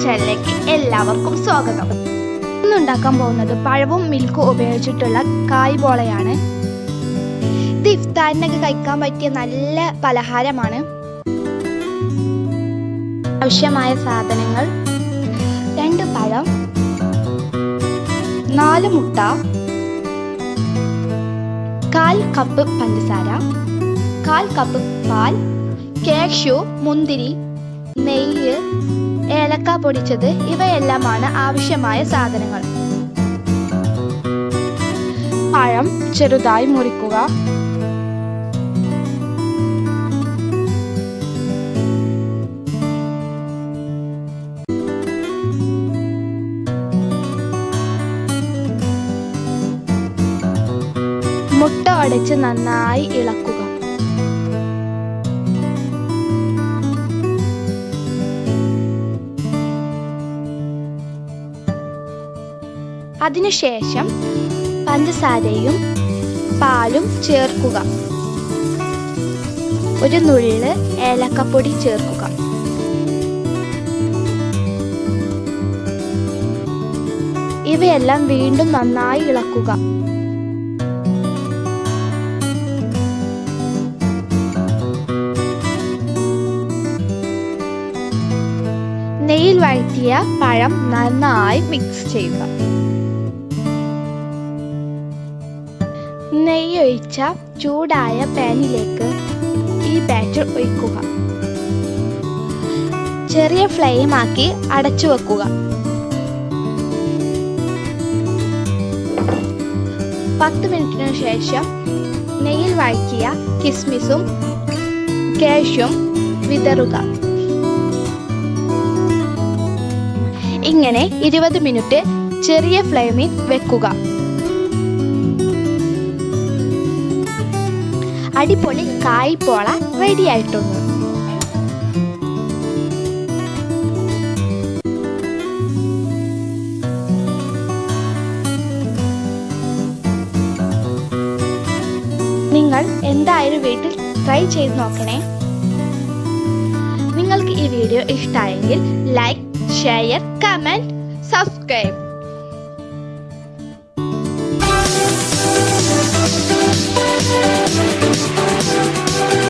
ചാനലിലേക്ക് എല്ലാവർക്കും സ്വാഗതം. ഇന്ന് ഉണ്ടാക്കാൻ പോകുന്നത് പഴവും മിൽക്കും ഉപയോഗിച്ചിട്ടുള്ള കായ്പോളയാണ്. ഇത് ഇഫ്താറിനൊക്കെ കഴിക്കാൻ പറ്റിയ നല്ല പലഹാരമാണ്. ആവശ്യമായ സാധനങ്ങൾ: 2 പഴം, 4 മുട്ട, 1/4 കപ്പ് പഞ്ചസാര, 1/4 കപ്പ് പാൽ, കാഷ്യൂ, മുന്തിരി, നെയ്യ്, ഏലക്ക പൊടിച്ചത് ഇവയെല്ലാമാണ് ആവശ്യമായ സാധനങ്ങൾ. പഴം ചെറുതായി മുറിക്കുക. മുട്ട ഉടച്ച് നന്നായി ഇളക്കുക. അതിനുശേഷം പഞ്ചസാരയും പാലും ചേർക്കുക. ഒരു നുള്ള് ഏലക്കപ്പൊടി ചേർക്കുക. ഇവയെല്ലാം വീണ്ടും നന്നായി ഇളക്കുക. നെയ്യിൽ വഴറ്റിയ പഴം നന്നായി മിക്സ് ചെയ്യുക. നെയ്യ് ഒഴിച്ച ചൂടായ പാനിലേക്ക് ഈ ബാറ്റർ ഒഴിക്കുക. ചെറിയ ഫ്ലെയിം ആക്കി അടച്ചു വെക്കുക. 10 മിനിറ്റിനു ശേഷം നെയ്യിൽ വഴറ്റിയ കിസ്മിസും കാഷ്യൂം വിതറുക. ഇങ്ങനെ 20 മിനിറ്റ് ചെറിയ ഫ്ലെയിമിൽ വെക്കുക. അടിപൊളി കായ്പോള റെഡിയായിട്ടുണ്ട്. നിങ്ങൾ എന്തായാലും വീട്ടിൽ ട്രൈ ചെയ്ത് നോക്കണേ. നിങ്ങൾക്ക് ഈ വീഡിയോ ഇഷ്ടമായെങ്കിൽ ലൈക്ക്, ഷെയർ, കമന്റ്, സബ്സ്ക്രൈബ്.